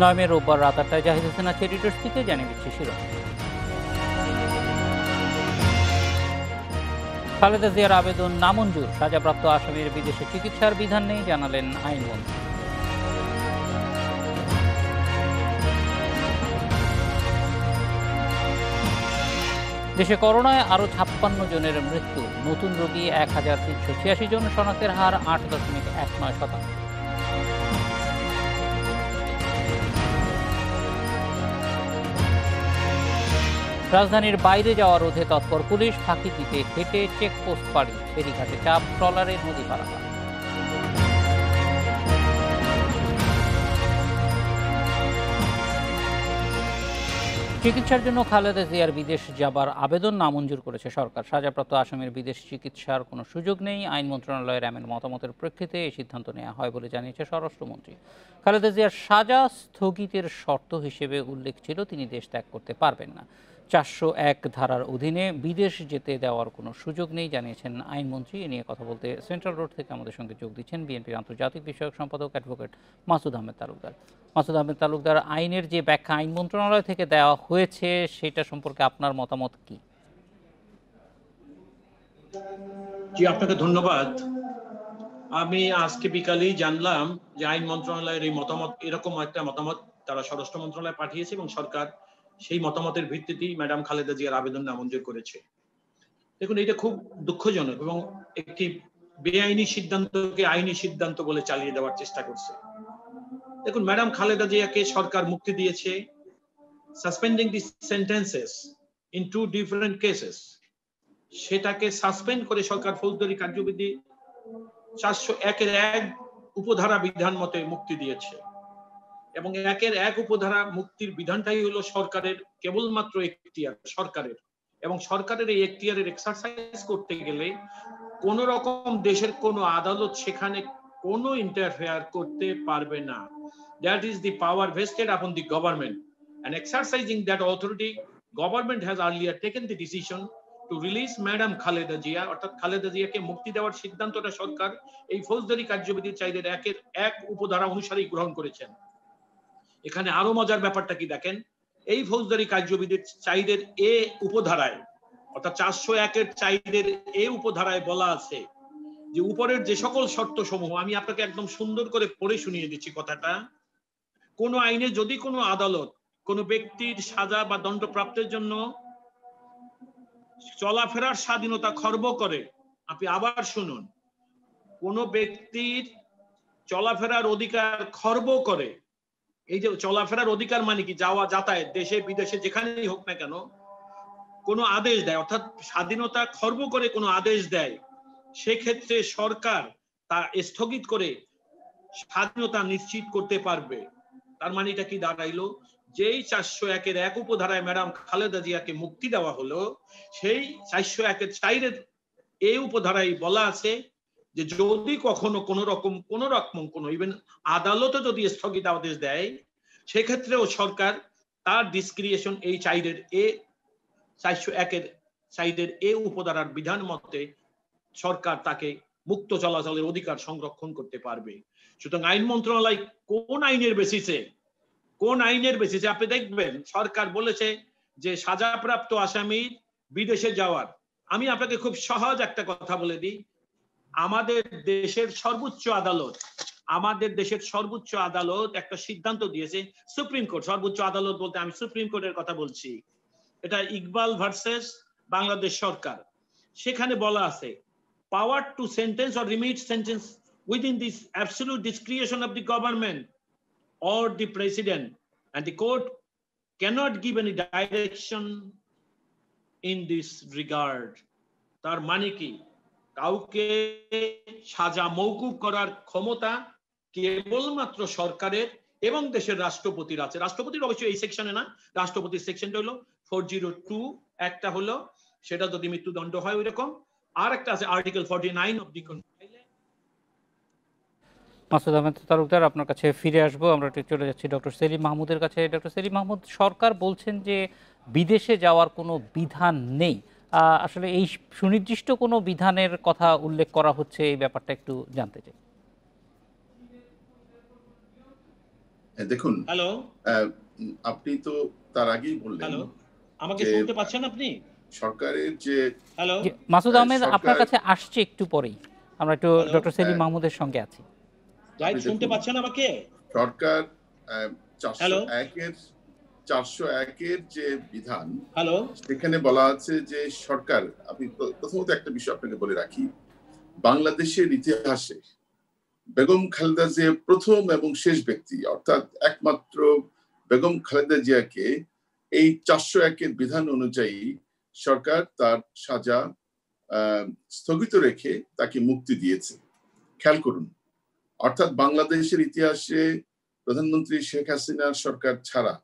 9 মে রোববার রাত 8টায় জাহিদ হোসেন আছে এডিটরস থেকে, জানিয়ে দিচ্ছি শিরোনাম। খালেদা জিয়ার আবেদন নামঞ্জুর, সাজাপ্রাপ্ত আসামির বিদেশে চিকিৎসার বিধান নেই, জানালেন আইনমন্ত্রী। দেশে করোনায় আরও 56 জনের মৃত্যু, নতুন রোগী 1386 জন, শনাক্তের হার 8.19%। রাজধানীর বাইরে যাওয়া রোধে তৎপর পুলিশ, ফাঁকি দিতে হেঁটে চেকপোস্ট পাড়ি, ফেরিঘাটে চাপ, ট্রলারে নদী পারাপার। চিকিৎসার জন্য খালেদা জিয়ার বিদেশ যাবার আবেদন নামঞ্জুর করেছে সরকার। সাজাপ্রাপ্ত আসামির বিদেশ চিকিৎসার কোনো সুযোগ নেই। আইন মন্ত্রণালয়ের এমন মতামতের প্রেক্ষিতে এই সিদ্ধান্ত নেওয়া হয় বলে জানিয়েছে স্বরাষ্ট্রমন্ত্রী। খালেদা জিয়ার সাজা স্থগিতের শর্ত হিসেবে উল্লেখ ছিল তিনি দেশ ত্যাগ করতে পারবেন না। 401 ধারার অধীনে বিদেশ যেতে দেওয়ার কোনো সুযোগ নেই, জানিয়েছেন আইনমন্ত্রী। এ নিয়ে কথা বলতে সেন্ট্রাল রোড থেকে আমাদের সঙ্গে যোগ দিচ্ছেন বিএনপির আন্তর্জাতিক বিষয়ক সম্পাদক অ্যাডভোকেট মাসুদ আহমেদ তালুকদার। মাসুদ আহমেদ তালুকদার, আইনের যে ব্যাখ্যা আইন মন্ত্রণালয় থেকে দেওয়া হয়েছে সেটা সম্পর্কে আপনার মতামত কি? জি, আপনাকে ধন্যবাদ। আমি আজকে বিকালেই জানলাম যে আইন মন্ত্রণালয়ের এই মতামত, এরকম একটা মতামত তারা স্বরাষ্ট্র মন্ত্রণালয়ে পাঠিয়েছে এবং সরকার সেই মতামতের ভিত্তিতেই ম্যাডাম খালেদা জিয়ার আবেদন নামঞ্জুর করেছে। দেখুন, এটা খুব দুঃখজনক এবং একটি বেআইনি সিদ্ধান্তকে আইনি সিদ্ধান্ত বলে চালিয়ে দেওয়ার চেষ্টা করছে। দেখুন, ম্যাডাম খালেদা জিয়াকে সরকার মুক্তি দিয়েছে suspending the sentences in 2 different cases. সেটাকে সাসপেন্ড করে সরকার ফৌজদারি কার্যবিধি 401 উপধারা বিধান মতে মুক্তি দিয়েছে এবং 1 উপধারা মুক্তির বিধানটাই হলো সরকারের কেবলমাত্র এখতিয়ার সরকারের, এবং সরকারের এই এখতিয়ারের এক্সারসাইজ করতে গেলে কোন রকম দেশের কোন আদালত সেখানে কোনো ইন্টারফেয়ার করতে পারবে না। That is the power vested upon the government, and exercising that authority, government has earlier taken the decision to release Madam Khaleda Zia, অর্থাৎ খালেদা জিয়াকে মুক্তি দেওয়ার সিদ্ধান্তটা সরকার এই ফৌজদারি কার্যবিধির 1 উপধারা অনুসারেই গ্রহণ করেছেন। এখানে আরো মজার ব্যাপারটা কি দেখেন, এই ফৌজদারি কার্যবিধির 4 উপধারায় অর্থাৎ 401 উপধারায় বলা আছে যে উপরের যে সকল শর্ত সমূহ, আমি আপনাকে একদম সুন্দর করে পড়ে শুনিয়ে দিচ্ছি কথাটা। কোন আইনে যদি কোনো আদালত কোন ব্যক্তির সাজা বা দণ্ডপ্রাপ্তের জন্য চলাফেরার স্বাধীনতা খর্ব করে, আপনি আবার শুনুন, কোন ব্যক্তির চলাফেরার অধিকার খর্ব করে, এই যে চলাফেরার অধিকার মানে কি, যাওয়া যাতায়াত দেশে বিদেশে যেখানেই হোক না কেন, কোনো আদেশ দেয় অর্থাৎ স্বাধীনতা খর্ব করে কোনো আদেশ দেয়, সেক্ষেত্রে সরকার তা স্থগিত করে স্বাধীনতা নিশ্চিত করতে পারবে। তার মানে এটা কি দাঁড়াইলো, যেই 401 উপধারায় ম্যাডাম খালেদা জিয়াকে মুক্তি দেওয়া হলো, সেই 401 উপধারায় বলা আছে যে যদি কখনো কোন রকম ইভেন আদালতও যদি স্থগিত আদেশ দেয়, সেক্ষেত্রেও সরকার তার ডিসক্রিশন এই 401 উপধারার বিধান মতে সরকার তাকে মুক্ত চলাচলের অধিকার সংরক্ষণ করতে পারবে। সুতরাং আইন মন্ত্রণালয় কোন আইনের বেসিসে আপনি দেখবেন সরকার বলেছে যে সাজাপ্রাপ্ত আসামির বিদেশে যাওয়ার। আমি আপনাকে খুব সহজ একটা কথা বলে দিই, আমাদের দেশের সর্বোচ্চ আদালত একটা সিদ্ধান্ত দিয়েছে, সুপ্রিম কোর্ট, সর্বোচ্চ আদালত বলতে আমি সুপ্রিম কোর্টের কথা বলছি, এটা ইকবাল ভার্সেস বাংলাদেশ সরকার। সেখানে বলা আছে power to sentence or remit sentence within this absolute discretion of the government or the president, and the court cannot give any direction in this regard. তার মানে কি, কাউকে সাজা মওকুফ করার ক্ষমতা কেবলমাত্র সরকারের এবং দেশের রাষ্ট্রপতির আছে। রাষ্ট্রপতির অবশ্যই এই সেকশনে না, রাষ্ট্রপতির সেকশনটা হলো 402, একটা হলো সেটা যদি মৃত্যুদণ্ড হয় ওই রকম, আর একটা আছে article 49 of the. Masud Ahmed Talukdar, আপনার কাছে ফিরে আসবো। আমরা চলে যাচ্ছি ডক্টর সেলিম মাহমুদের কাছে। ডক্টর সেলিম মাহমুদ, সরকার বলছেন যে বিদেশে যাওয়ার কোনো বিধান নেই, আসলে এই সুনির্দিষ্ট কোনো বিধানের কথা উল্লেখ করা হচ্ছে, এই ব্যাপারটা একটু জানতে চাই। দেখুন, হ্যালো আপনি তো তার আগেই বললেন হ্যালো, আমাকে যে শুনতে পাচ্ছেন আপনি? সরকারের যে হ্যালো জি, মাসুদ আহমেদ আপনার সরকার, কাছে আসছে একটু পরেই। আমরা একটু হ্যালো ডক্টর সেলিম মাহমুদের সঙ্গে আছি। রাইট, আপনি শুনতে দেখুন পাচ্ছেন আমাকে? সরকার হ্যালো 401-এর যে বিধান, হ্যালো সেখানে বলা আছে যে সরকার, আপনি প্রথমত একটা বিষয় আপনাকে বলে রাখি, বাংলাদেশের ইতিহাসে বেগম খালেদা জিয়া প্রথম এবং শেষ ব্যক্তি, অর্থাৎ একমাত্র বেগম খালেদা জিয়াকে এই 401-এর বিধান অনুযায়ী সরকার তার সাজা স্থগিত রেখে তাকে মুক্তি দিয়েছে। খেয়াল করুন, অর্থাৎ বাংলাদেশের ইতিহাসে প্রধানমন্ত্রী শেখ হাসিনার সরকার ছাড়া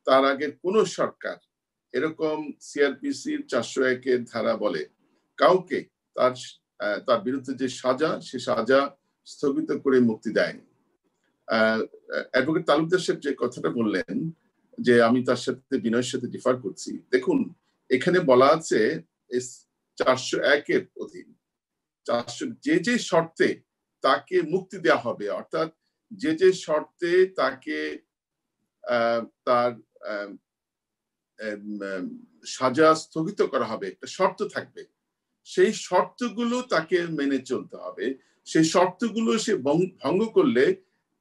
তার আগের কোন সরকার এরকম সিআরপিসির 401-এর ধারা বলে কাউকে তার তার বিরুদ্ধে যে সাজা, সে সাজা স্থগিত করে মুক্তি দেয়নি। অ্যাডভোকেট তালুকদার সাহেব যে কথাটা বললেন, যে আমি তার সাথে বিনয়ের সাথে ডিফার করছি। দেখুন, এখানে বলা আছে 401-এর অধীন যে যে শর্তে তাকে মুক্তি দেওয়া হবে, অর্থাৎ যে যে শর্তে তাকে তার সাজা স্থগিত করা হবে, একটা শর্ত থাকবে, সেই শর্তগুলো তাকে মেনে চলতে হবে। সেই শর্তগুলো সে ভঙ্গ করলে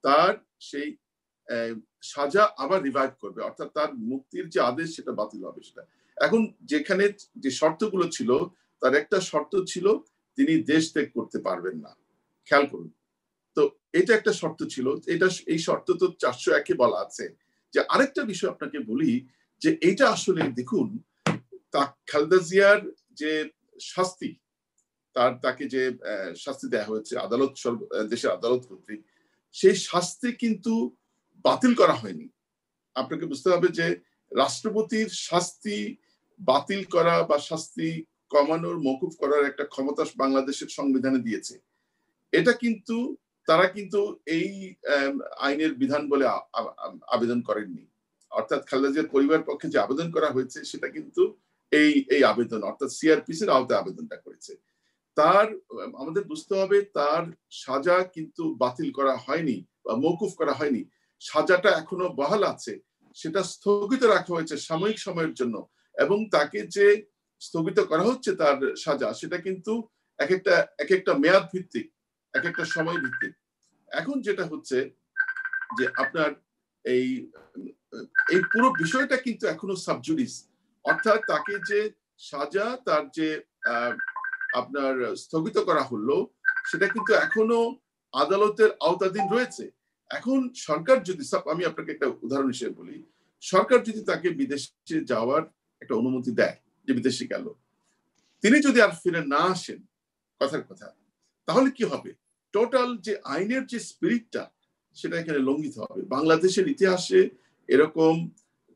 তার সেই সাজা আবার রিভাইভ করবে, অর্থাৎ তার মুক্তির যে আদেশ সেটা বাতিল হবে। সেটা এখন যেখানে যে শর্তগুলো ছিল, তার একটা শর্ত ছিল তিনি দেশ ত্যাগ করতে পারবেন না। খেয়াল করুন, তো এটা একটা শর্ত ছিল। এই শর্ত তো 401-এ বলা আছে। যে আরেকটা বিষয় আপনাকে বলি, যে এটা আসলে দেখুন, খালেদা জিয়ার যে শাস্তি, তাকে যে শাস্তি দেওয়া হয়েছে আদালত, দেশের আদালত কর্তৃক, সেই শাস্তি কিন্তু বাতিল করা হয়নি। আপনাকে বুঝতে হবে যে রাষ্ট্রপতির শাস্তি বাতিল করা বা শাস্তি কমানোর, মকুফ করার একটা ক্ষমতা বাংলাদেশের সংবিধানে দিয়েছে। এটা কিন্তু তারা কিন্তু এই আইনের বিধান বলে আবেদন করেননি। অর্থাৎ খালেদা জিয়ার পরিবার পক্ষে যে আবেদন করা হয়েছে সেটা কিন্তু এই আবেদন, অর্থাৎ সিআরপিসির আওতায় আবেদনটা করেছে। তার আমাদের বুঝতে হবে, তার সাজা কিন্তু বাতিল করা হয়নি বা মৌকুফ করা হয়নি। সাজাটা এখনো বহাল আছে, সেটা স্থগিত রাখা হয়েছে সাময়িক সময়ের জন্য। এবং তাকে যে স্থগিত করা হচ্ছে তার সাজা, সেটা কিন্তু এক একটা মেয়াদ ভিত্তিক, এক একটা সময় ভিত্তিক। এখন যেটা হচ্ছে যে আপনার এই পুরো বিষয়টা কিন্তু এখনো সাবজুডিস, অর্থাৎ তাকে যে সাজা, তার যে আপনার স্থগিত করা হলো, সেটা কিন্তু এখনো আদালতের আওতাধীন রয়েছে। এখন সরকার যদি, আমি আপনাকে একটা উদাহরণ হিসেবে বলি, সরকার যদি তাকে বিদেশে যাওয়ার একটা অনুমতি দেয়, যে বিদেশে গেল, তিনি যদি আর ফিরে না আসেন, কথার কথা, তাহলে কি হবে? টোটাল যে আইনের যে স্পিরিটটা, সেটা এখানে লঙ্ঘিত হবে। বাংলাদেশের ইতিহাসে এরকম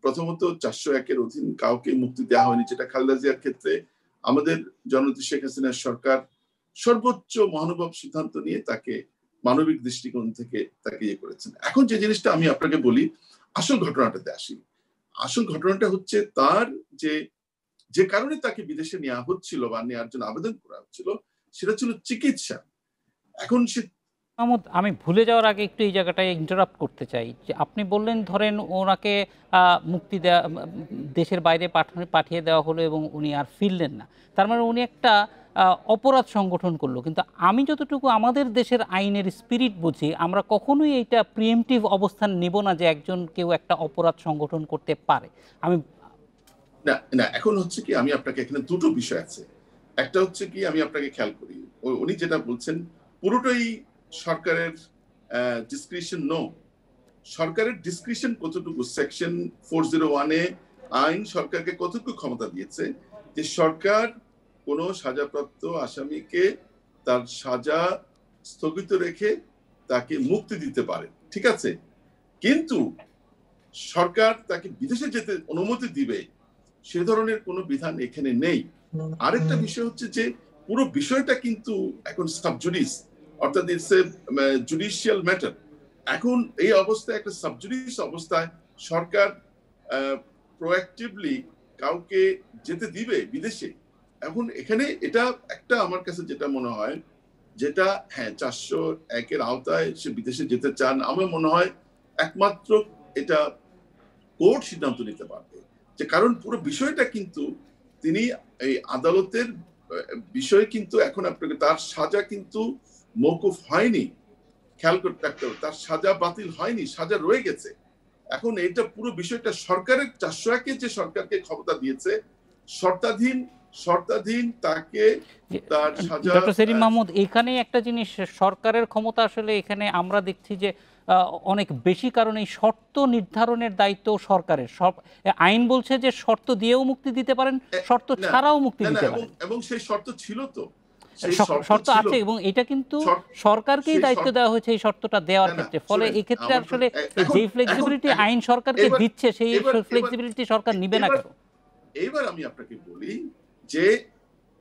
প্রথমত 401-এর অধীন কাউকে মুক্তি দেওয়া হয়নি, যেটা খালেদা জিয়ার ক্ষেত্রে আমাদের জননেত্রী শেখ হাসিনার সরকার সর্বোচ্চ মহানুভব সিদ্ধান্ত নিয়ে তাকে মানবিক দৃষ্টিকোণ থেকে তাকে ইয়ে করেছেন। এখন যে জিনিসটা আমি আপনাকে বলি, আসল ঘটনাটাতে আসি। আসল ঘটনাটা হচ্ছে তার যে কারণে তাকে বিদেশে নেওয়া হচ্ছিল বা নেওয়ার জন্য আবেদন করা হচ্ছিল, সেটা ছিল চিকিৎসা। এখন সে মাহমুদ, আমি ভুলে যাওয়ার আগে একটু এই জায়গাটায় ইন্টারাপ্ট করতে চাই। যে আপনি বললেন, ধরেন ওনাকে মুক্তি দেওয়া, দেশের বাইরে পাঠিয়ে দেওয়া হলো এবং উনি আর ফিরলেন না, তার মানে উনি একটা অপরাধ সংগঠন করলো। কিন্তু আমি যতটুকু আমাদের দেশের আইনের স্পিরিট বুঝি, আমরা কখনোই এইটা প্রিএমটিভ অবস্থান নেব না যে কেউ একটা অপরাধ সংগঠন করতে পারে। আমি না, এখন হচ্ছে কি, আমি আপনাকে এখানে দুটো বিষয় আছে। একটা হচ্ছে কি, আমি আপনাকে খেয়াল করি, উনি যেটা বলছেন পুরোটাই সরকারের ডিসক্রিশন। নো, সরকারের ডিসক্রিশন কতটুকু? সেকশন 401-এ আইন সরকারকে কতটুকু ক্ষমতা দিয়েছে যে সরকার কোন সাজাপ্রাপ্ত আসামিকে তার সাজা স্থগিত রেখে তাকে মুক্তি দিতে পারে, ঠিক আছে? কিন্তু সরকার তাকে বিদেশে যেতে অনুমতি দিবে, সে ধরনের কোনো বিধান এখানে নেই। আরেকটা বিষয় হচ্ছে যে পুরো বিষয়টা কিন্তু এখন সাবজুডিস, অর্থাৎ ইটস এ জুডিশিয়াল ম্যাটার। এখন এই অবস্থায়, একটা সাবজুডিস অবস্থায় সরকার প্রোঅ্যাক্টিভলি কাউকে যেতে দিবে বিদেশে? এখন এখানে এটা একটা, আমার কাছে যেটা মনে হয়, যেটা হ্যাঁ 401-এর আওতায় সে বিদেশে যেতে চান, আমার মনে হয় একমাত্র এটা কোর্ট সিদ্ধান্ত নিতে পারবে, যে কারণ পুরো বিষয়টা কিন্তু তিনি এই আদালতের বিষয় কিন্তু এখন আপনাকে তার সাজা কিন্তু মওকুফ হয়নি, খেয়াল করতে রাখতে হবে, তার সাজা বাতিল হয়নি, সাজা রয়ে গেছে। এখন এটা পুরো বিষয়টা সরকারের 401 যে সরকারকে ক্ষমতা দিয়েছে শর্তাধীন তাকে তার সাজা। ডক্টর সেলিম মাহমুদ, এখানে একটা জিনিস, সরকারের ক্ষমতা আসলে এখানে আমরা দেখছি যে অনেক বেশি, কারণ এই শর্ত নির্ধারণের দায়িত্ব সরকারের। আইন বলছে যে শর্ত দিয়েও মুক্তি দিতে পারেন, শর্ত ছাড়াও মুক্তি দিতে পারেন, এবং সেই শর্ত ছিল তো, শর্ত আছে, এবং এটা কিন্তু সরকারকেই দায়িত্ব দেওয়া হয়েছে এই শর্তটা দেওয়ার ক্ষেত্রে। ফলে এই ক্ষেত্রে আসলে যে ফ্লেক্সিবিলিটি আইন সরকারকে দিচ্ছে, সেই ফ্লেক্সিবিলিটি সরকার নিবে না কেন? এইবার আমি আপনাকে বলি যে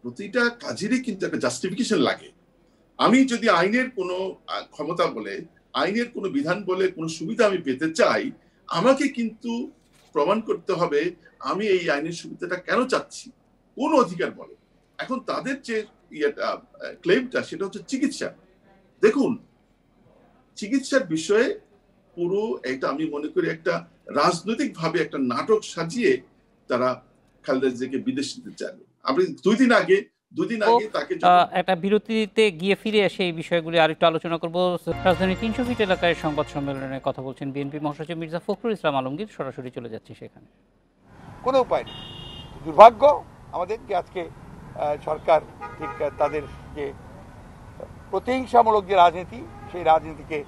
প্রতিটা কাজেরই কিন্তু একটা জাস্টিফিকেশন লাগে। আমি যদি আইনের কোনো ক্ষমতা বলে, আইনের কোনো বিধান বলে কোনো সুবিধা আমি পেতে চাই, আমাকে কিন্তু প্রমাণ করতে হবে আমি এই আইনের সুবিধাটা কেন চাচ্ছি, কোন অধিকার বলে। এখন তাদের যে ক্লেমটা সেটা হচ্ছে চিকিৎসা। দেখুন, চিকিৎসার বিষয়ে পুরো এটা আমি মনে করি একটা রাজনৈতিক ভাবে একটা নাটক সাজিয়ে তারা খালেদা জিয়াকে বিদেশ নিতে চান। আপনি দুদিন আগে তাকে একটা বিরতিতে গিয়ে ফিরে এসে এই বিষয়গুলি আরেকটু আলোচনা করব। রাজধানী 300 ফিট এলাকায় সংবাদ সম্মেলনে কথা বলছেন বিএনপি মহাসচিব মির্জা ফখরুল ইসলাম আলমগীর। সরাসরি চলে যাচ্ছি সেখানে। কোনো উপায় নেই, দুর্ভাগ্য আমাদের যে আজকে সরকার ঠিক তাদের যে প্রতিহিংসামূলক যে রাজনীতি, সেই রাজনীতিকে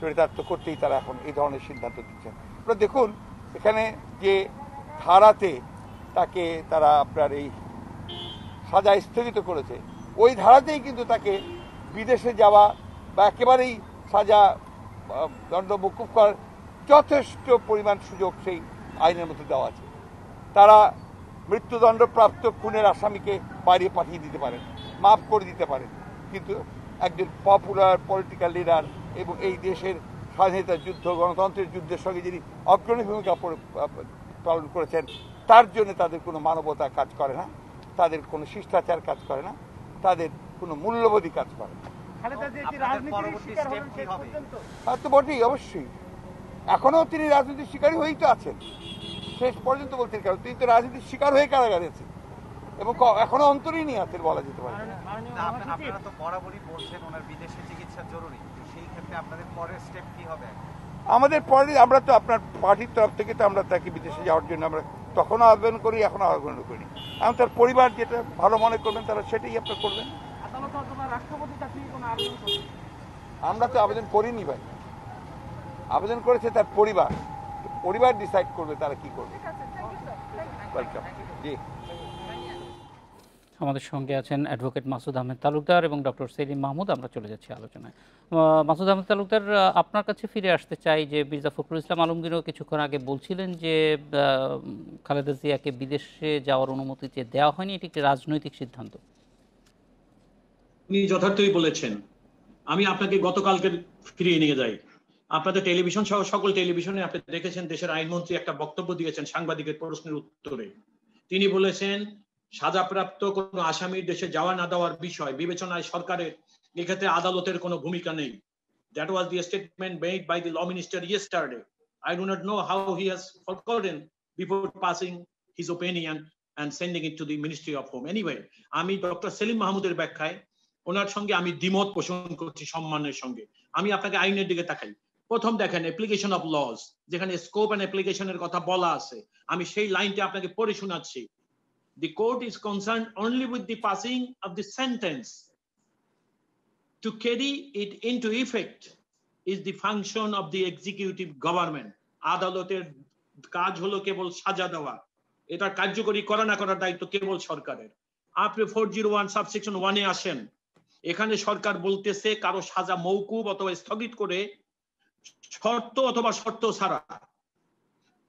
চরিতার্থ করতেই তারা এখন এই ধরনের সিদ্ধান্ত দিচ্ছেন। আপনারা দেখুন, এখানে যে ধারাতে তাকে তারা আপনার এই সাজা স্থগিত করেছে, ওই ধারাতেই কিন্তু তাকে বিদেশে যাওয়া বা একেবারেই সাজা দণ্ড মওকুফ করার যথেষ্ট পরিমাণ সুযোগ সেই আইনের মধ্যে দেওয়া আছে। তারা মৃত্যুদণ্ডপ্রাপ্ত খুনের আসামিকে বাইরে পাঠিয়ে দিতে পারেন, মাফ করে দিতে পারেন, কিন্তু একজন পপুলার পলিটিক্যাল লিডার এবং এই দেশের স্বাধীনতা যুদ্ধ, গণতন্ত্রের যুদ্ধের সঙ্গে যিনি অগ্রণী ভূমিকা পালন করেছেন, তার জন্য তাদের কোনো মানবতা কাজ করে না, তাদের কোনো শিষ্টাচার কাজ করে না, তাদের কোনো মূল্যবোধই কাজ করে না। তো বটেই, অবশ্যই এখনো তিনি রাজনীতির শিকারী হয়েই তো আছেন, শেষ পর্যন্ত বলতে কারণ তিনি তো রাজনীতির শিকার হয়ে কারাগারে আছেন এবং এখনো অন্তরীণই আছেন বলা যেতে পারে। আপনারা তো বরাবরই বলছেন ওনার বিদেশে চিকিৎসা জরুরি, সেই ক্ষেত্রে আপনাদের পরের স্টেপ কি হবে? আমাদের পরে আমরা তো আপনার পার্টির তরফ থেকে তো আমরা তাকে বিদেশে যাওয়ার জন্য আমরা তখনও আবেদন করি, এখনো আবেদন করি। এখন তার পরিবার যেটা ভালো মনে করবেন তারা সেটাই আপনার করবেন। আমরা তো আবেদন করিনি ভাই, আবেদন করেছে তার পরিবার ডিসাইড করবে তারা কি করবে। জি, আমাদের সঙ্গে আছেন অ্যাডভোকেট মাসুদ আহমেদ তালুকদার এবং ডক্টর সেলিম মাহমুদ। আমরা চলে যাচ্ছি আলোচনায়। মাসুদ আহমেদ তালুকদার, আপনার কাছে ফিরে আসতে চাই যে মির্জা ফখরুল ইসলাম আলমগীরও কিছুক্ষণ আগে বলছিলেন যে খালেদা জিয়াকে বিদেশে যাওয়ার অনুমতি যে দেওয়া হয়নি, এটি একটি রাজনৈতিক সিদ্ধান্ত। উনি যথার্থই বলেছেন। আমি আপনাকে গতকালকে ফিরিয়ে নিয়ে যাই। আপনাদের টেলিভিশন সহ সকল টেলিভিশনে আপনি দেখেছেন দেশের আইনমন্ত্রী একটা বক্তব্য দিয়েছেন সাংবাদিকের প্রশ্নের উত্তরে। তিনি বলেছেন সাজাপ্রাপ্ত কোনো আসামির দেশে যাওয়া না দেওয়ার বিষয় বিবেচনায় সরকারের এক্ষেত্রে আদালতের কোনো ভূমিকা নেই। That was the statement made by the law minister yesterday. I do not know how he has forgotten before passing his opinion and sending it to the Ministry of Home. Anyway, আমি doctor Selim মাহমুদের ব্যাখ্যায় ওনার সঙ্গে আমি দ্বিমত পোষণ করছি সম্মানের সঙ্গে। আমি আপনাকে আইনের দিকে তাকাই। প্রথম দেখেন অ্যাপ্লিকেশন অফ লজ, যেখানে স্কোপ এন্ড অ্যাপ্লিকেশনের কথা বলা আছে, আমি সেই লাইনটা আপনাকে পড়ে শোনাচ্ছি। The court is concerned only with the passing of the sentence. To carry it into effect is the function of the executive government. আদালতের কাজ হলো কেবল সাজা দেওয়া, এটা কার্যকরী করা না করার দায়িত্ব কেবল সরকারের। আপনি 401 সাবসেকশন 1 এ আসেন, এখানে সরকার বলতেছে কারো সাজা মওকুফ অথবা স্থগিত করে শর্ত অথবা শর্ত ছাড়া।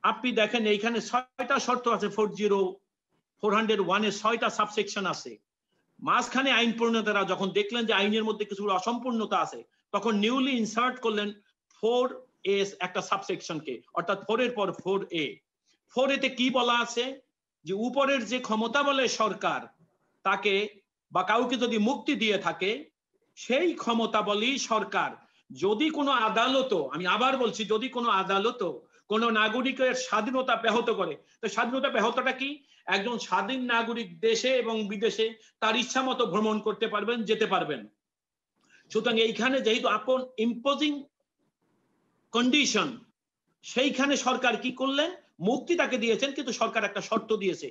আপনি দেখেন এইখানে 6টা শর্ত আছে, 401 এ 6টা সাবসেকশন আছে। মাঝখানে আইন প্রণেতারা যখন দেখলেন যে আইনের মধ্যে কিছু অসম্পূর্ণতা আছে, তখন নিউলি ইনসার্ট করলেন 4A একটা সাবসেকশনকে, অর্থাৎ 4 এর পর 4A। 4A তে কি বলা আছে যে উপরের যে ক্ষমতা বলে সরকার তাকে বা কাউকে যদি মুক্তি দিয়ে থাকে, সেই ক্ষমতা বলি সরকার যদি কোনো আদালতও, আমি আবার বলছি, যদি কোনো আদালতও কোনো নাগরিকের স্বাধীনতা ব্যাহত করে, তো স্বাধীনতা ব্যাহতটা কি? একজন স্বাধীন নাগরিক দেশে এবং বিদেশে তার ইচ্ছা মতো ভ্রমণ করতে পারবেন, যেতে পারবেন। সুতরাং এইখানে যেহেতু আপন ইম্পোজিং কন্ডিশন, সেইখানে সরকার কি করলেন? মুক্তি তাকে দিয়েছেন, কিন্তু সরকার একটা শর্ত দিয়েছে।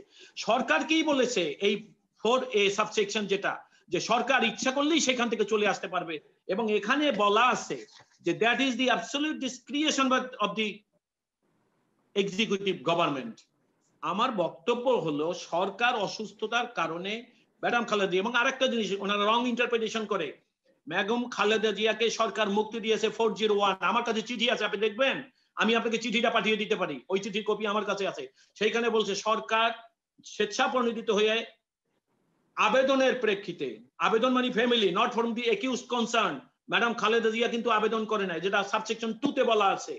সরকার কি বলেছে? এই 4A সাবসেকশন, যেটা যে সরকার ইচ্ছা করলেই সেখান থেকে চলে আসতে পারবে, এবং এখানে বলা আছে যে that is the absolute discretion of the executive government. আমার বক্তব্য হলো সরকার অসুস্থতার কারণে ম্যাডাম খালেদা, এবং আরেকটা জিনিস ওনারা রং ইন্টারপ্রিটেশন করে, ম্যাডাম খালেদা জিয়াকে সরকার মুক্তি দিয়েছে 401। আমার কাছে চিঠি আছে, আপনি দেখবেন, আমি আপনাকে চিঠিটা পাঠিয়ে দিতে পারি, ওই চিঠির কপি আমার কাছে আছে। সেইখানে বলছে সরকার স্বেচ্ছাপ্রণোদিত হয়ে আবেদনের প্রেক্ষিতে, আবেদন মানে family, not from the accused concern, madam Khaleda Zia কিন্তু আবেদন করে নাই, যেটা সাবসেকশন 2 তে বলা আছে।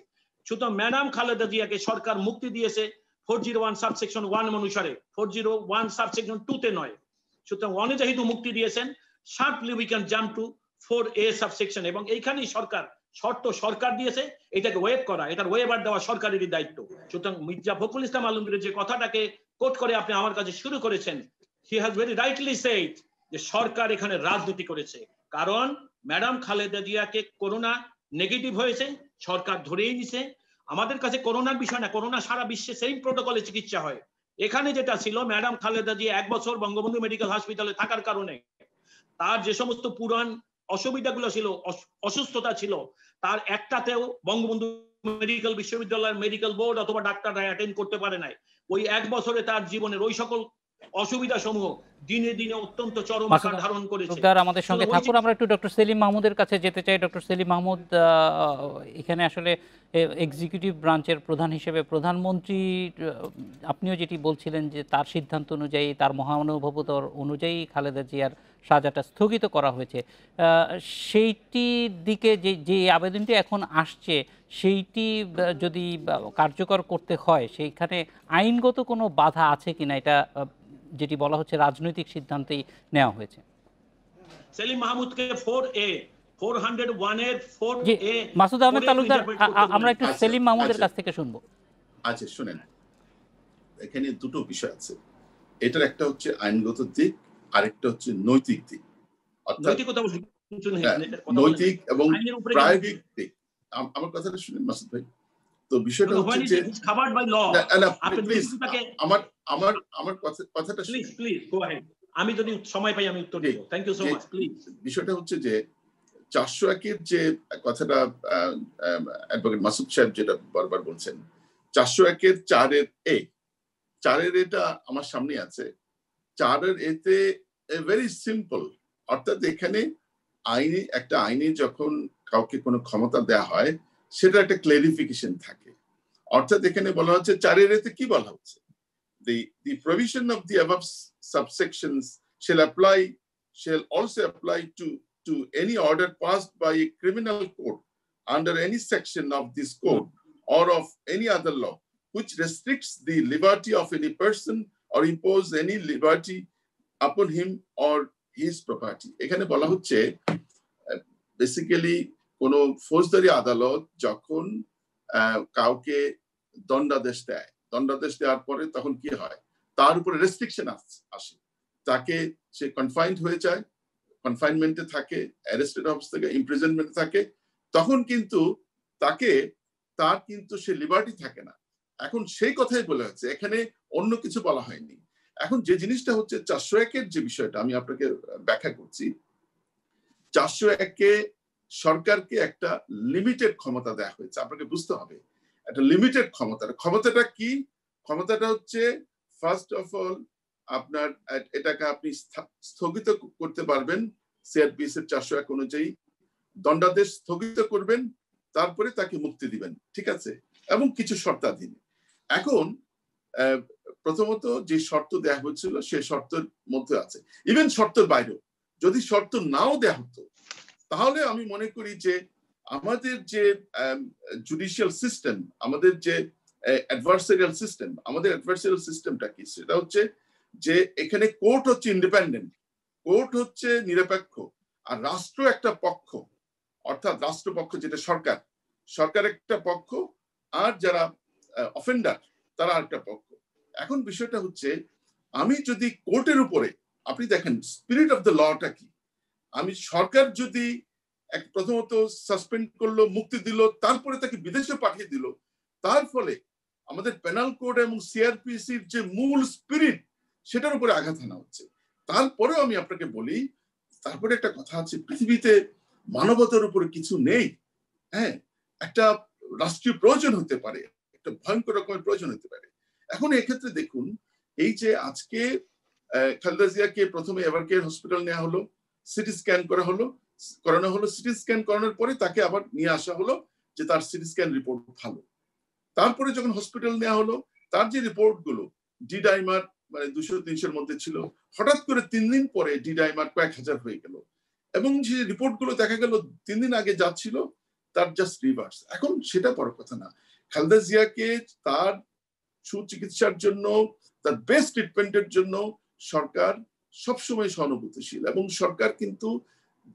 সুতরাং ম্যাডাম খালেদা জিয়াকে সরকার মুক্তি দিয়েছে 401 সাবসেকশন 1 অনুসারে, 401 সাবসেকশন 2 তে নয়। সুতরাং 1 এ যেহেতু মুক্তি দিয়েছেন, sharply we can jump to 4A subsection, এবং এইখানেই সরকার শর্ত সরকার দিয়েছে, এটাকে ওয়েভ করা, এটার ওয়েভার দেওয়া সরকারেরই দায়িত্ব। সুতরাং মির্জা ফখরুল ইসলাম আলমগীরের যে কথাটাকে কোট করে আপনি আমার কাছে শুরু করেছেন, he has very rightly said যে সরকার এখানে রাজনীতি করেছে। কারণ ম্যাডাম খালেদা জিয়াকে করোনা নেগেটিভ হয়েছে, সরকার ধরেই নিছে। আমাদের কাছে করোনার বিষয় না, করোনা সারা বিশ্বে সেম প্রোটোকলে চিকিৎসা হয়। এখানে যেটা ছিল, ম্যাডাম খালেদা জিয়া 1 বছর বঙ্গবন্ধু মেডিকেল হসপিটালে থাকার কারণে তার যে সমস্ত পুরান অসুবিধাগুলো ছিল, অসুস্থতা ছিল, তার একটাতেও বঙ্গবন্ধু মেডিকেল বিশ্ববিদ্যালয়ের মেডিকেল বোর্ড অথবা ডাক্তাররা অ্যাটেন্ড করতে পারে নাই। ওই 1 বছরে তার জীবনের ওই সকল অসুবিধা সমূহ দিনে দিনে অত্যন্ত চরম আকার ধারণ করেছে। আমাদের সঙ্গে থাকুন, আমরা একটু ডক্টর সেলিম মাহমুদের কাছে যেতে চাই। ডক্টর সেলিম মাহমুদ, এখানে আসলে এক্সিকিউটিভ ব্রাঞ্চের প্রধান হিসেবে প্রধানমন্ত্রী, আপনিও যেটি বলছিলেন যে তার সিদ্ধান্ত অনুযায়ী, তার মহানুভবতার অনুযায়ী খালেদা জিয়ার সাজাটা স্থগিত করা হয়েছে। সেইটির দিকে যে আবেদনটি এখন আসছে, সেইটি যদি কার্যকর করতে হয়, সেইখানে আইনগত কোনো বাধা আছে কিনা, এটা যেটি বলা হচ্ছে রাজনৈতিক সিদ্ধান্তেই নেওয়া হয়েছে। সেলিম মাহমুদকে 4A 401 এর 4A মাসুদ আহমেদ তালুকদার, আমরা একটু সেলিম মাহমুদের কাছ থেকে শুনবো। আচ্ছা শুনেন, এখানে দুটো বিষয় আছে। এটার একটা হচ্ছে আইনগত দিক, আরেকটা হচ্ছে নৈতিক দিক। নৈতিক এবং প্রায়োগিক দিক। আমার কথাটা শুনেন মাসুদ ভাই। তো বিষয়টা হচ্ছে যে আমার কথাটা প্লিজ গো অ্যাহেড, আমি যদি সময় পাই আমি উত্তর দেব। Thank you so much. Please, বিষয়টা হচ্ছে যে 401 যে কথাটা অ্যাডভোকেট মাসুদ সাহেব যেটা বারবার বলছেন, 401 4 এটা আমার সামনে আছে। 4 এতে ভেরি সিম্পল, অর্থাৎ এখানে একটা আইনে যখন কাউকে কোনো ক্ষমতা দেওয়া হয়, সেটা একটা ক্লারিফিকেশন থাকে। অর্থাৎ এখানে বলা হচ্ছে 4 এতে কি বলা হচ্ছে, the provision of the above subsections shall also apply to any order passed by a criminal court under any section of this code or of any other law which restricts the liberty of any person or impose any liberty upon him or his property. এখানে বলা হচ্ছে basically কোন ফৌজদারি আদালত যখন কাউকে দণ্ডাদেশ দেওয়ার পরে তখন কি হয়, তার উপরে রেস্ট্রিকশন আসে, তাকে সে কনফাইন্ড হয়ে যায়, কনফাইনমেন্টে থাকে, অ্যারেস্টেড অবস্থা থেকে ইমপ্রিজনমেন্টে থাকে, তখন কিন্তু তার কিন্তু সে লিবার্টি থাকে না। এখন সেই কথাই বলা হচ্ছে, এখানে অন্য কিছু বলা হয়নি। এখন যে জিনিসটা হচ্ছে 401 যে বিষয়টা আমি আপনাকে ব্যাখ্যা করছি, 401 সরকারকে একটা লিমিটেড ক্ষমতা দেওয়া হয়েছে। আপনাকে বুঝতে হবে একটা লিমিটেড ক্ষমতাটা কি? ক্ষমতাটা হচ্ছে ফার্স্ট অফ অল আপনার এটাকে আপনি স্থগিত করতে পারবেন, সিআরপিসি এর 401 অনুযায়ী দণ্ডাদেশ স্থগিত করবেন, তারপরে তাকে মুক্তি দিবেন, ঠিক আছে, এবং কিছু শর্তাধীন। এখন প্রথমত যে শর্ত দেওয়া হয়েছিল সে শর্তের মধ্যে আছে, ইভেন শর্তের বাইরেও যদি শর্ত নাও দেওয়া হতো, তাহলে আমি মনে করি যে আমাদের যে জুডিশিয়াল সিস্টেম, আমাদের যে অ্যাডভার্সারিয়াল সিস্টেম, আমাদের অ্যাডভার্সারিয়াল সিস্টেমটা কি, সেটা হচ্ছে যে এখানে কোর্ট হচ্ছে ইন্ডিপেন্ডেন্ট, কোর্ট হচ্ছে নিরপেক্ষ, আর রাষ্ট্র একটা পক্ষ, অর্থাৎ অর্থাৎ রাষ্ট্রপক্ষ যেটা সরকার, সরকার একটা পক্ষ, আর যারা অফেন্ডার তারা আরেকটা পক্ষ। এখন বিষয়টা হচ্ছে, আমি যদি কোর্টের উপরে, আপনি দেখেন স্পিরিট অফ দ্য লটা কি, আমি সরকার যদি প্রথমত সাসপেন্ড করলো, মুক্তি দিল, তারপরে তাকে বিদেশে পাঠিয়ে দিল, তার ফলে আমাদের পেনাল কোড এবং সিআরপিসির যে মূল স্পিরিট সেটার উপরে আঘাত হানা হচ্ছে। তারপরেও আমি আপনাকে বলি, তারপরে একটা কথা আছে, পৃথিবীতে মানবতার উপরে কিছু নেই। হ্যাঁ, একটা রাষ্ট্রীয় প্রয়োজন হতে পারে, একটা ভয়ঙ্কর রকমের প্রয়োজন হতে পারে। এখন এক্ষেত্রে দেখুন, এই যে আজকে খালেদা জিয়াকে প্রথমে এভারকেয়ার হসপিটাল নেওয়া হলো, সিটি স্ক্যান করানো হলো, সিটি স্ক্যান করানোর পরে তাকে আবার নিয়ে আসা হলো যে তার সিটি স্ক্যান রিপোর্ট ভালো। তারপরে যখন হসপিটাল নেওয়া হলো, তার যে রিপোর্ট গুলো ডি ডাইমার মানে 200-300-এর মধ্যে ছিল, হঠাৎ করে 3 দিন পরে ডি ডাইমার কয়েক হাজার হয়ে গেল, এবং যে রিপোর্ট গুলো দেখা গেল 3 দিন আগে যা ছিল তার জাস্ট রিভার্স। এখন সেটা বড় কথা না, খালেদা জিয়াকে তার সুচিকিৎসার জন্য, তার বেস্ট ট্রিটমেন্টের জন্য সরকার সবসময় সহানুভূতিশীল, এবং সরকার কিন্তু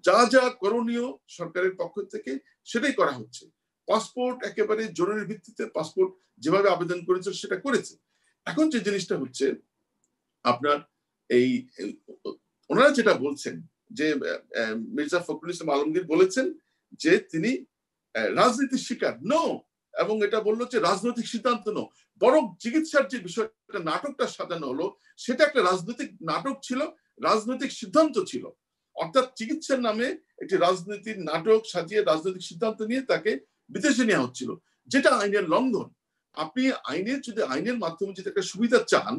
যা যা করণীয় সরকারের পক্ষ থেকে সেটাই করা হচ্ছে। পাসপোর্ট একেবারে জরুরি ভিত্তিতে পাসপোর্ট যেভাবে আবেদন করেছে সেটা করেছে। এখন যে জিনিসটা হচ্ছে আপনার এই ওনারা যেটা বলছেন যে মির্জা ফখরুল ইসলাম আলমগীর বলেছেন যে তিনি রাজনীতির শিকার, নো, এবং এটা বললো যে রাজনৈতিক সিদ্ধান্ত নো, বরং চিকিৎসার যে বিষয়টা নাটকটা সাজানো হলো সেটা একটা রাজনৈতিক নাটক ছিল, রাজনৈতিক সিদ্ধান্ত ছিল। অর্থাৎ চিকিৎসার নামে একটি রাজনীতির নাটক সাজিয়ে রাজনৈতিক সিদ্ধান্ত নিয়ে তাকে বিদেশে নেওয়া হচ্ছিল, যেটা আইনের লঙ্ঘন। আপনি যদি আইনের মাধ্যমে যদি একটা সুবিধা চান,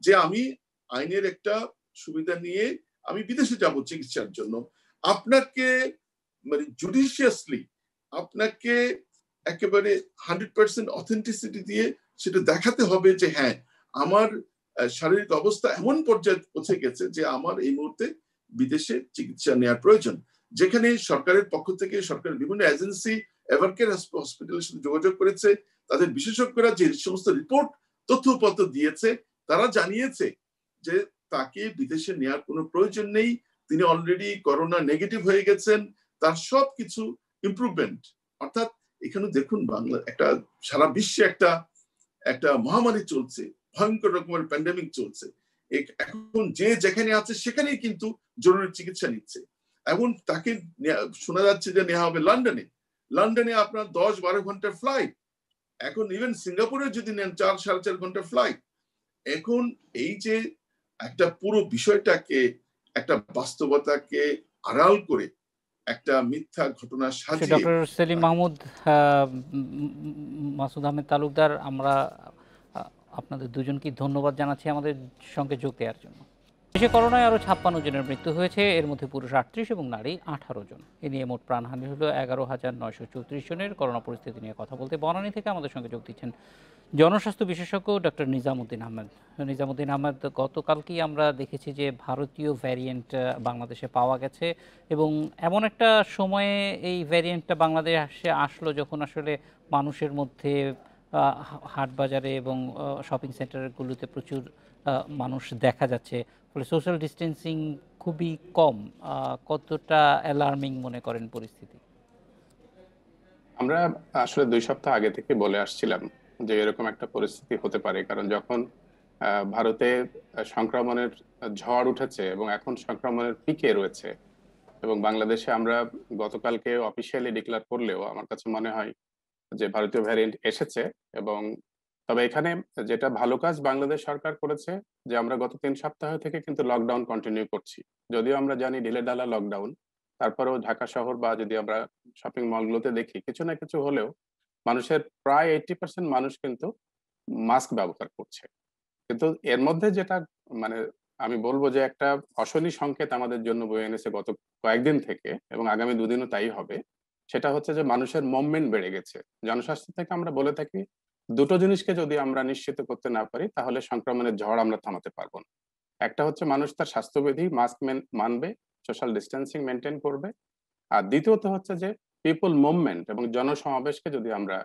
যে আমি আইনের একটা সুবিধা নিয়ে আমি বিদেশে যাব চিকিৎসার জন্য, আপনাকে মানে জুডিশিয়াসলি আপনাকে একেবারে 100% অথেন্টিসিটি দিয়ে সেটা দেখাতে হবে যে হ্যাঁ, আমার শারীরিক অবস্থা এমন পর্যায়ে পৌঁছে গেছে যে আমার এই মুহূর্তে বিদেশে চিকিৎসা নেওয়ার প্রয়োজন। যেখানে সরকারের পক্ষ থেকে সরকারের বিভিন্ন এজেন্সি এভারকেয়ার হসপিটালের সাথে যোগাযোগ করেছে, তাদের বিশেষজ্ঞরা যে সমস্ত রিপোর্ট তথ্যপত্র দিয়েছে, তারা জানিয়েছে যে তাকে বিদেশে নেওয়ার কোনো প্রয়োজন নেই, তিনি অলরেডি করোনা নেগেটিভ হয়ে গেছেন, তার সবকিছু ইমপ্রুভমেন্ট। অর্থাৎ এখানে দেখুন, বাংলা একটা সারা বিশ্বে একটা মহামারী চলছে, ভয়ঙ্কর রকমের প্যান্ডেমিক চলছে, এখন যে যেখানে আছে সেখানেই কিন্তু জরুরি চিকিৎসা নিচ্ছে। এবং তাকে শোনা যাচ্ছে যে নেওয়া হবে লন্ডনে আপনার 10-12 ঘন্টার ফ্লাইট, এখন ইভেন সিঙ্গাপুরে যদি নেন 4-4.5 ঘন্টার ফ্লাইট। এখন এই যে একটা পুরো বিষয়টাকে, একটা বাস্তবতাকে আড়াল করে একটা মিথ্যা ঘটনা সাজিয়ে, ডক্টর সেলিম মাহমুদ, মাসুদ আহমেদ তালুকদার, আমরা আপনাদের দুজনকে ধন্যবাদ জানাচ্ছি আমাদের সঙ্গে যোগ দেওয়ার জন্য। দেশে করোনায় আরও 56 জনের মৃত্যু হয়েছে, এর মধ্যে পুরুষ 38 এবং নারী 18 জন। এ নিয়ে মোট প্রাণহানি হলো 11,934 জনের। করোনা পরিস্থিতি নিয়ে কথা বলতে বনানী থেকে আমাদের সঙ্গে যোগ দিচ্ছেন জনস্বাস্থ্য বিশেষজ্ঞ ডক্টর নিজামুদ্দিন আহমেদ। নিজামুদ্দিন আহমেদ, গতকালকেই আমরা দেখেছি যে ভারতীয় ভ্যারিয়েন্ট বাংলাদেশে পাওয়া গেছে, এবং এমন একটা সময়ে এই ভ্যারিয়েন্টটা বাংলাদেশে আসলো যখন আসলে মানুষের মধ্যে হাট বাজারে এবং শপিং সেন্টারগুলোতে প্রচুর মানুষ দেখা যাচ্ছে, ফলে সোশ্যাল ডিস্টেন্সিং খুবই কম। কতটা অ্যালার্মিং মনে করেন পরিস্থিতি? আমরা আসলে 2 সপ্তাহ আগে থেকে বলে আসছিলাম যে এরকম একটা পরিস্থিতি হতে পারে, কারণ যখন ভারতে সংক্রমণের ঝড় উঠেছে এবং এখন সংক্রমণের পিকে রয়েছে, এবং বাংলাদেশে আমরা গতকালকে অফিসিয়ালি ডিক্লেয়ার করলেও আমার কাছে মনে হয় যে ভারতীয় ভ্যারিয়েন্ট এসেছে। এবং তবে এখানে যেটা ভালো কাজ বাংলাদেশ সরকার করেছে, যে আমরা গত 3 সপ্তাহ থেকে কিন্তু লকডাউন কন্টিনিউ করছি, যদিও আমরা জানি ঢিলেঢালা লকডাউন, তারপরেও ঢাকা শহর বা যদি আমরা শপিং মলগুলোতে দেখি, কিছু না কিছু হলেও মানুষের প্রায় 80% মানুষ কিন্তু মাস্ক ব্যবহার করছে। কিন্তু এর মধ্যে যেটা মানে আমি বলবো যে একটা অশনি সংকেত আমাদের জন্য বয়ে এনেছে গত কয়েকদিন থেকে, এবং আগামী 2 দিনও তাই হবে, সেটা হচ্ছে যে মানুষের মুভমেন্ট বেড়ে গেছে। জনস্বাস্থ্য থেকে আমরা বলে থাকি, দুটো জিনিসকে যদি আমরা নিশ্চিত করতে না পারি তাহলে সংক্রমণের ঝড় আমরা থামাতে পারবো না। একটা হচ্ছে মানুষ তার স্বাস্থ্যবিধি মাস্ক মানবে, সোশ্যাল ডিস্টেন্সিং মেনটেন করবে, আর দ্বিতীয়ত হচ্ছে যে পিপল মুভমেন্ট এবং জনসমাবেশকে যদি আমরা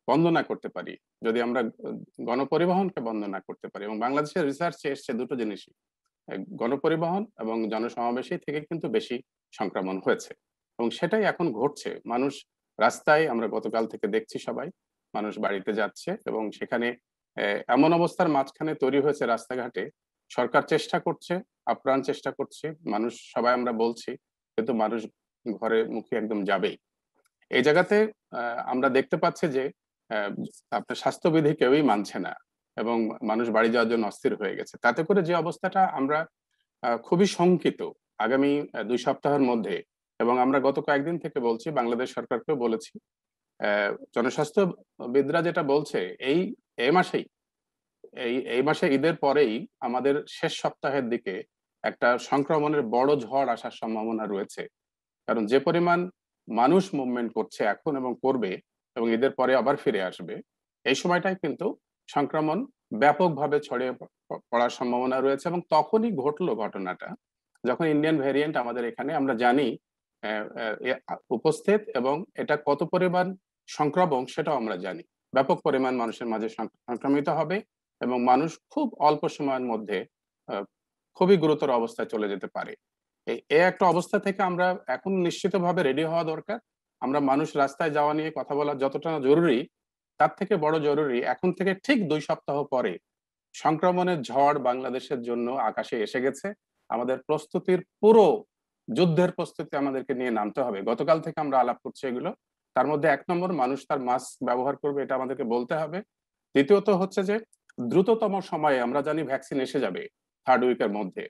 বন্ধ না করতে পারি, যদি আমরা গণপরিবহনকে বন্ধ না করতে পারি, এবং বাংলাদেশের রিসার্চে এসছে দুটো জিনিসই, গণপরিবহন এবং জনসমাবেশই থেকে কিন্তু বেশি সংক্রমণ হয়েছে। এবং সেটাই এখন ঘটছে। মানুষ রাস্তায়, আমরা গতকাল থেকে দেখছি সবাই মানুষ বাড়িতে যাচ্ছে এবং সেখানে এমন অবস্থার মাঝখানে তৈরি হয়েছে রাস্তাঘাটে, সরকার চেষ্টা করছে, আপ্রাণ চেষ্টা করছে, মানুষ সবাই আমরা বলছি, কিন্তু মানুষ ঘরে মুখে একদম যাবেই। এই জায়গাতে আমরা দেখতে পাচ্ছি যে আপনার স্বাস্থ্যবিধি কেউই মানছে না এবং মানুষ বাড়ি যাওয়ার জন্য অস্থির হয়ে গেছে। তাতে করে যে অবস্থাটা, আমরা খুবই শঙ্কিত আগামী 2 সপ্তাহের মধ্যে। এবং আমরা গত কয়েকদিন থেকে বলছি, বাংলাদেশ সরকারকেও বলেছি, জনস্বাস্থ্যবিদরা যেটা বলছে, এই মাসেই এই মাসে ঈদের পরেই আমাদের শেষ সপ্তাহের দিকে একটা সংক্রমণের বড় ঝড় আসার সম্ভাবনা রয়েছে। কারণ যে পরিমাণ মানুষ মুভমেন্ট করছে এখন এবং করবে এবং ঈদের পরে আবার ফিরে আসবে, এই সময়টাই কিন্তু সংক্রমণ ব্যাপকভাবে ছড়িয়ে পড়ার সম্ভাবনা রয়েছে। এবং তখনই ঘটলো ঘটনাটা যখন ইন্ডিয়ান ভ্যারিয়েন্ট আমাদের এখানে, আমরা জানি, উপস্থিত, এবং এটা কত পরিমাণ সংক্রমণ সেটাও আমরা জানি। ব্যাপক পরিমাণ মানুষের মাঝে সংক্রমিত হবে এবং মানুষ খুব অল্প সময়ের মধ্যে খুবই গুরুতর অবস্থায় চলে যেতে পারে। এই একটা অবস্থা থেকে আমরা এখন নিশ্চিতভাবে রেডি হওয়া দরকার। আমরা মানুষ রাস্তায় যাওয়া নিয়ে কথা বলা যতটা জরুরি, তার থেকে বড় জরুরি এখন থেকে ঠিক 2 সপ্তাহ পরে সংক্রমণের ঝড় বাংলাদেশের জন্য আকাশে এসে গেছে। আমাদের প্রস্তুতির পুরো যুদ্ধের প্রস্তুতি আমাদেরকে নিয়ে নামতে হবে। গতকাল থেকে আমরা আলাপ করছি এগুলো। তার মধ্যে 1 নম্বর, মানুষ তার মাস্ক ব্যবহার করবে, এটা আমাদেরকে বলতে হবে। দ্বিতীয়ত হচ্ছে যে দ্রুততম সময়ে, আমরা জানি ভ্যাকসিন এসে যাবে 3rd উইকের মধ্যে,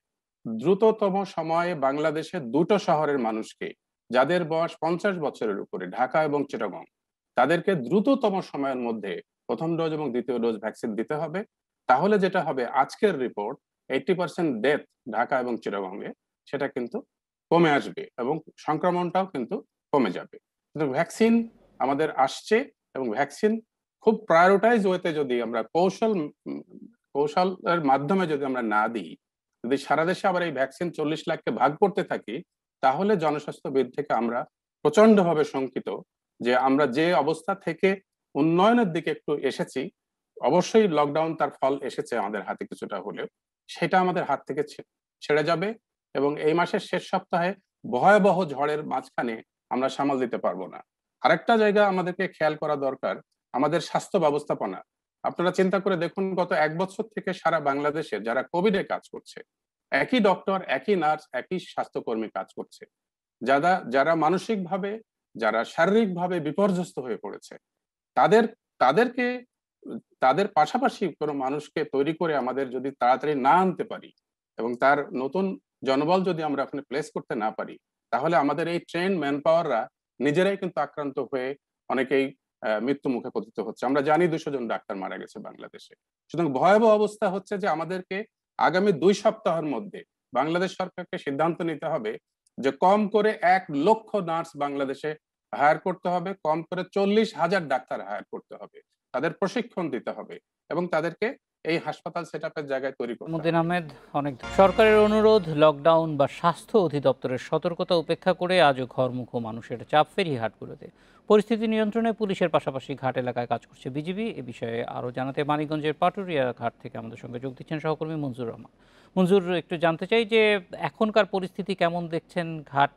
দ্রুততম সময়ে বাংলাদেশের 2টো শহরের মানুষকে, যাদের বয়স 50 বছরের উপরে, ঢাকা এবং চিটাগং, তাদেরকে দ্রুততম সময়ের মধ্যে প্রথম ডোজ এবং দ্বিতীয় ডোজ ভ্যাকসিন দিতে হবে। তাহলে যেটা হবে, আজকের রিপোর্ট 80% ডেথ ঢাকা এবং চিটাগংয়ে, সেটা কিন্তু কমে আসবে এবং সংক্রমণটাও কিন্তু কমে যাবে। কিন্তু ভ্যাকসিন আমাদের আসছে এবং ভ্যাকসিন খুব প্রায়োরিটাইজ ওয়েতে যদি আমরা কৌশলের মাধ্যমে যদি আমরা না দিই, যদি সারা দেশে আবার এই ভ্যাকসিন 40 লাখকে ভাগ করতে থাকি, তাহলে জনস্বাস্থ্যবিদ থেকে আমরা প্রচন্ডভাবে শঙ্কিত যে আমরা যে অবস্থা থেকে উন্নয়নের দিকে একটু এসেছি, অবশ্যই লকডাউন তার ফল এসেছে আমাদের হাতে কিছুটা হলেও, সেটা আমাদের হাত থেকে ছেড়ে যাবে এবং এই মাসের শেষ সপ্তাহে ভয়াবহ ঝড়ের মাঝখানে আমরা সামাল দিতে পারবো না। আরেকটা জায়গা আমাদেরকে খেয়াল করা দরকার, আমাদের স্বাস্থ্য ব্যবস্থাপনা। আপনারা চিন্তা করে দেখুন, গত 1 বছর থেকে সারা বাংলাদেশে যারা কোভিডে কাজ করছে, একই ডক্টর, একই নার্স, একই স্বাস্থ্যকর্মী কাজ করছে, যারা মানসিকভাবে, যারা শারীরিকভাবে বিপর্যস্ত হয়ে পড়েছে, তাদেরকে তাদের পাশাপাশি কোনো মানুষকে তৈরি করে আমাদের যদি তাড়াতাড়ি না আনতে পারি এবং তার নতুন জনবল যদি আমরা ওখানে প্লেস করতে না পারি, তাহলে আমাদের এই ট্রেন ম্যান পাওয়াররা নিজেরাই কিন্তু আক্রান্ত হয়ে অনেকেই মৃত্যু মুখে পতিত হচ্ছে। আমরা জানি 200 জন ডাক্তার মারা গেছে বাংলাদেশে। সুতরাং ভয়াবহ অবস্থা হচ্ছে যে আমাদেরকে আগামী 2 সপ্তাহের মধ্যে বাংলাদেশ সরকারকে সিদ্ধান্ত নিতে হবে যে কম করে 1 লক্ষ নার্স বাংলাদেশে হায়ার করতে হবে, কম করে 40,000 ডাক্তার হায়ার করতে হবে, তাদের প্রশিক্ষণ দিতে হবে এবং তাদেরকে এই হাসপাতাল সেটআপের জায়গায় তৈরি করতে হবে। মতিন আহমেদ, অনেক সরকারের অনুরোধ, লকডাউন বা স্বাস্থ্য অধিদপ্তরের সতর্কতা উপেক্ষা করে আজও ঘরমুখো মানুষের চাপ ফেরিঘাটগুলোতে। পরিস্থিতি নিয়ন্ত্রণে পুলিশের পাশাপাশি ঘাট এলাকায় কাজ করছে বিজিবি। এ বিষয়ে আরও জানাতে মানিকগঞ্জের পাটুরিয়া ঘাট থেকে আমাদের সঙ্গে যোগ দিচ্ছেন সহকর্মী মঞ্জুর রহমান। মঞ্জুর, একটু জানতে চাই যে এখনকার পরিস্থিতি কেমন দেখছেন ঘাট?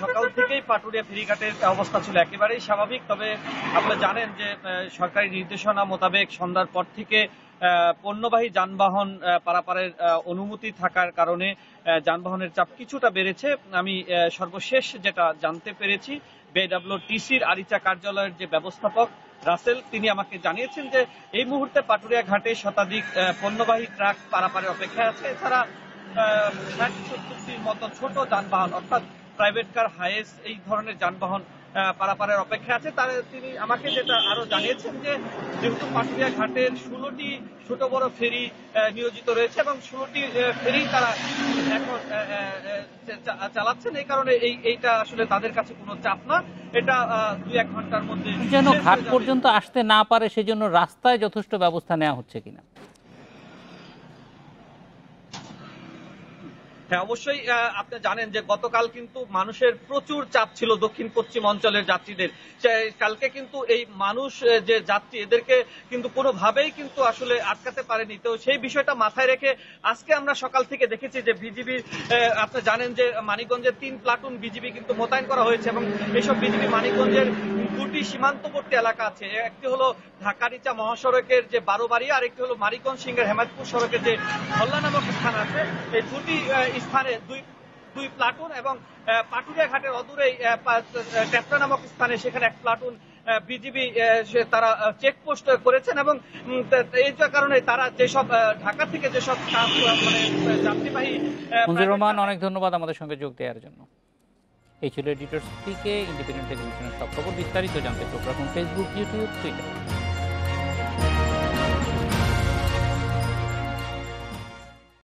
সকাল থেকেই পাটুরিয়া ফেরিঘাটের অবস্থা ছিল একেবারেই স্বাভাবিক। তবে আপনারা জানেন যে সরকারি নির্দেশনা মোতাবেক সন্ধ্যার পর থেকে পণ্যবাহী যানবাহন পারাপারের অনুমতি থাকার কারণে যানবাহনের চাপ কিছুটা বেড়েছে। আমি সর্বশেষ যেটা জানতে পেরেছি, বিআইডব্লিউটিসির আরিচা কার্যালয়ের যে ব্যবস্থাপক রাসেল, তিনি আমাকে জানিয়েছেন যে এই মুহূর্তে পাটুরিয়া ঘাটে শতাধিক পণ্যবাহী ট্রাক পারাপারের অপেক্ষায় আছে। এছাড়া 60-70টির মতো ছোট যানবাহন, অর্থাৎ প্রাইভেট কার, হাইয়েস্ট, এই ধরনের যানবাহন পারাপারের অপেক্ষা আছে। তিনি আমাকে যেটা আরো জানিয়েছেন যে যেহেতু পাটুরিয়া ঘাটের 16টি ছোট বড় ফেরি নিয়োজিত রয়েছে এবং 16টি ফেরি তারা এখন চালাচ্ছেন, এই কারণে এইটা আসলে তাদের কাছে কোনো চাপ না। এটা 2-1 ঘন্টার মধ্যে যেন ঘাট পর্যন্ত আসতে না পারে সেজন্য রাস্তায় যথেষ্ট ব্যবস্থা নেওয়া হচ্ছে কিনা? হ্যাঁ, অবশ্যই আপনি জানেন যে গতকাল কিন্তু মানুষের প্রচুর চাপ ছিল দক্ষিণ পশ্চিম অঞ্চলের যাত্রীদের। কালকে কিন্তু এই মানুষ যে যাত্রী এদেরকে কিন্তু কোনোভাবেই কিন্তু আসলে আটকাতে পারেনি। তো সেই বিষয়টা মাথায় রেখে আজকে আমরা সকাল থেকে দেখেছি যে বিজিবি, আপনি জানেন যে মানিকগঞ্জের 3 প্লাটুন বিজিবি কিন্তু মোতায়েন করা হয়েছে এবং এইসব বিজিবি মানিকগঞ্জের 2টি সীমান্তবর্তী এলাকা আছে। একটি হলো ঢাকা-রিচা মহাসড়কের যে বারোবাড়িয়া, আর একটি হলো মানিকগঞ্জ সিংহের হেমায়তপুর সড়কের যে হল্লা নামক স্থান আছে। এই 2টি স্থানে দুই প্লাটুন এবং পাটুরিয়া ঘাটের অদূরেই টেপরা নামক স্থানে সেখানে 1 প্লাটুন বিজিবি তারা চেকপোস্ট করেছেন এবং এই কারণে তারা যেসব ঢাকা থেকে যেসব মানে যাত্রীবাহী। মঞ্জুর রহমান, অনেক ধন্যবাদ আমাদের সঙ্গে যোগ দেওয়ার জন্য। এই ছিল এডিটরস স্পিকে, ইন্ডিপেন্ডেন্ট টেলিভিশনের সব খবর। বিস্তারিত জানতে চোখ রাখুন ফেসবুক, ইউটিউব, টুইটার।